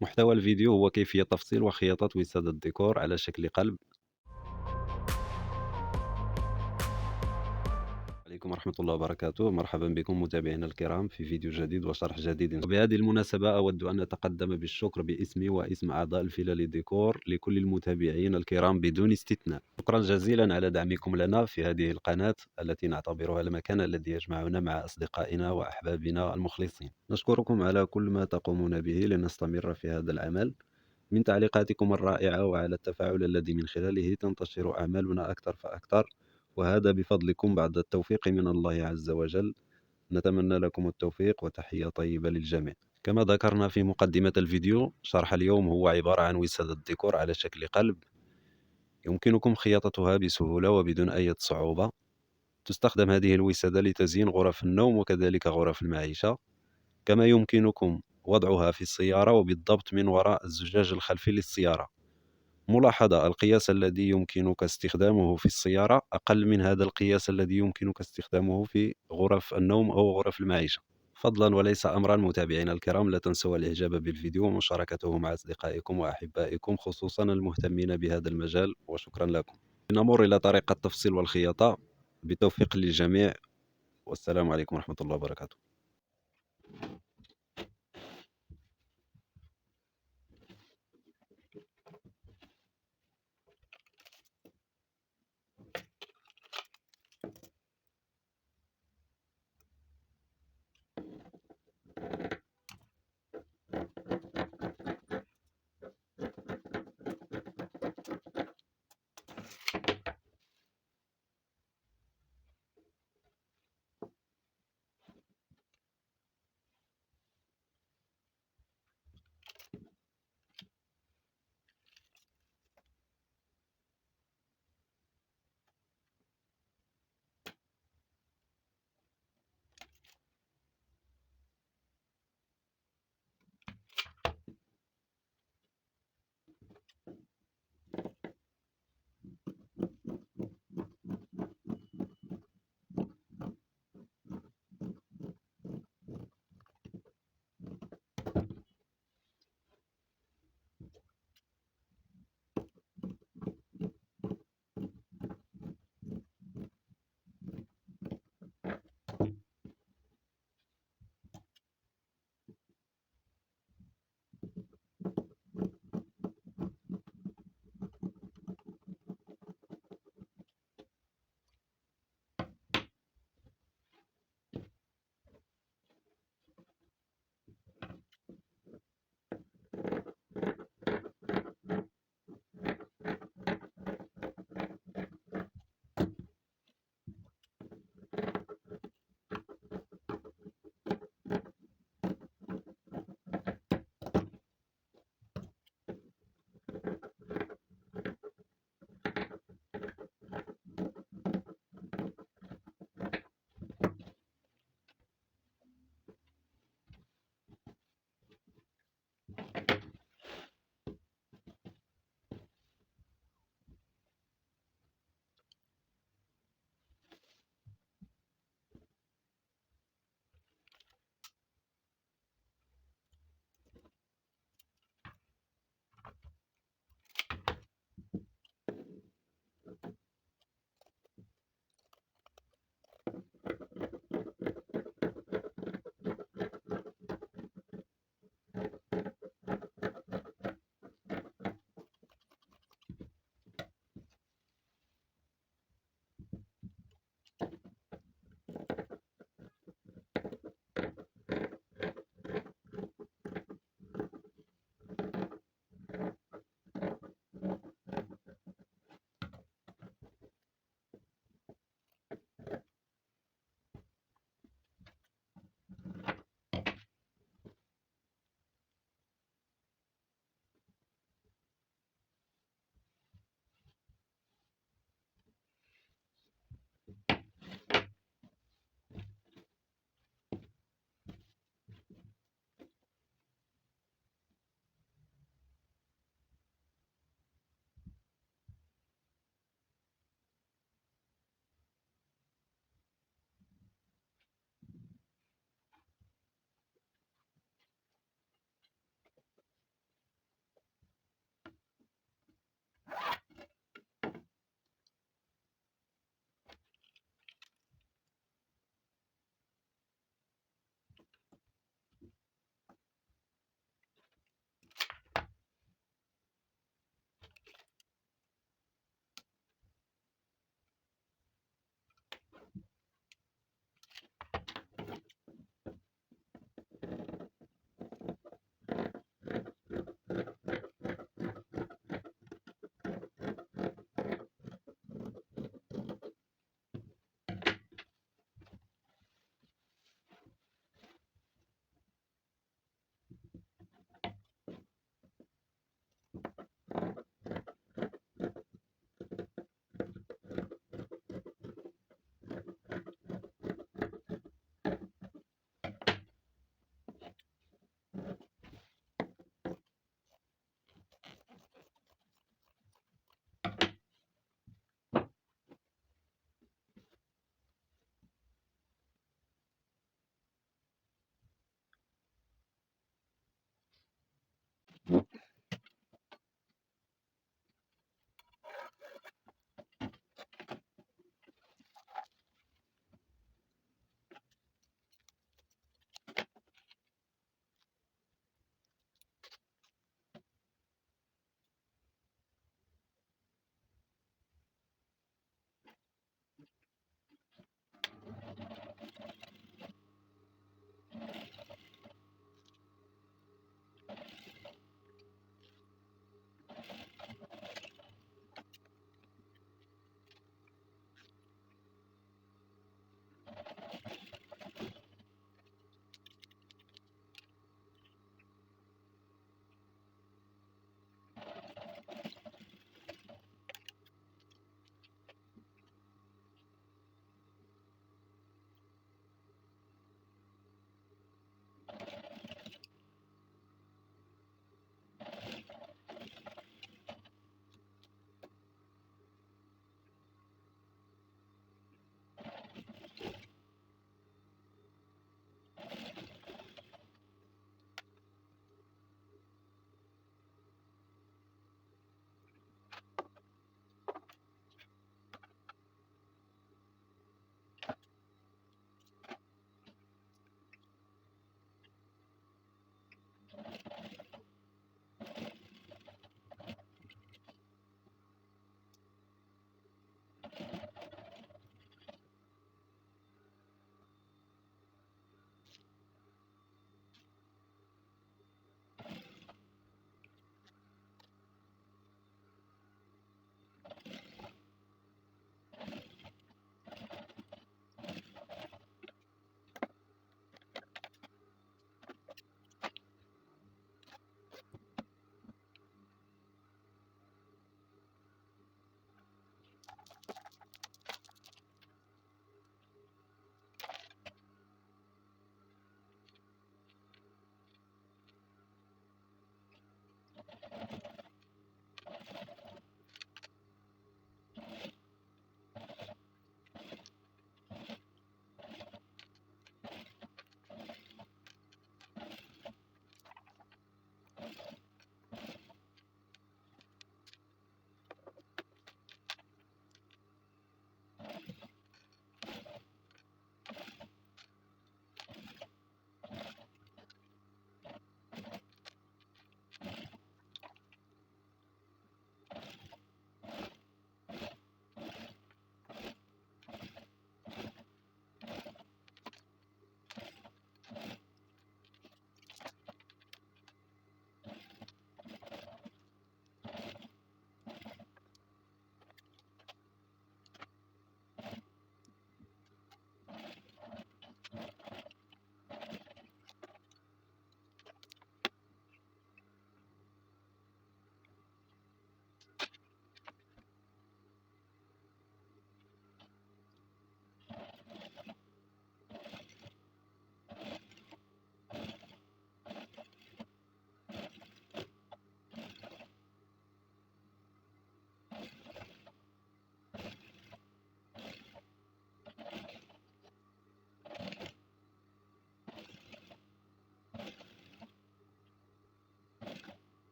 محتوى الفيديو هو كيفية تفصيل وخياطة وسادة الديكور على شكل قلب. عليكم ورحمة الله وبركاته. مرحبا بكم متابعينا الكرام في فيديو جديد وشرح جديد. وبهذه المناسبة أود أن أتقدم بالشكر باسمي واسم أعضاء الفلل ديكور لكل المتابعين الكرام بدون استثناء. شكرا جزيلا على دعمكم لنا في هذه القناة التي نعتبرها المكان الذي يجمعنا مع أصدقائنا وأحبابنا المخلصين. نشكركم على كل ما تقومون به لنستمر في هذا العمل، من تعليقاتكم الرائعة وعلى التفاعل الذي من خلاله تنتشر أعمالنا أكثر فأكثر، وهذا بفضلكم بعد التوفيق من الله عز وجل. نتمنى لكم التوفيق وتحية طيبة للجميع. كما ذكرنا في مقدمة الفيديو، شرح اليوم هو عبارة عن وسادة ديكور على شكل قلب، يمكنكم خياطتها بسهولة وبدون أي صعوبة. تستخدم هذه الوسادة لتزيين غرف النوم وكذلك غرف المعيشة، كما يمكنكم وضعها في السيارة وبالضبط من وراء الزجاج الخلفي للسيارة. ملاحظة: القياس الذي يمكنك استخدامه في السيارة أقل من هذا القياس الذي يمكنك استخدامه في غرف النوم أو غرف المعيشة. فضلا وليس أمرا متابعينا الكرام، لا تنسوا الإعجاب بالفيديو ومشاركته مع أصدقائكم وأحبائكم خصوصا المهتمين بهذا المجال، وشكرا لكم. نمر إلى طريقة التفصيل والخياطة. بالتوفيق للجميع، والسلام عليكم ورحمة الله وبركاته.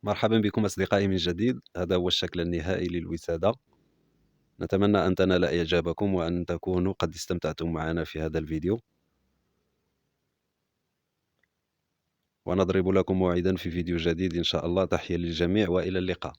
مرحبا بكم أصدقائي من جديد. هذا هو الشكل النهائي للوسادة. نتمنى أن تنال إعجابكم وأن تكونوا قد استمتعتم معنا في هذا الفيديو، ونضرب لكم موعدا في فيديو جديد إن شاء الله. تحية للجميع وإلى اللقاء.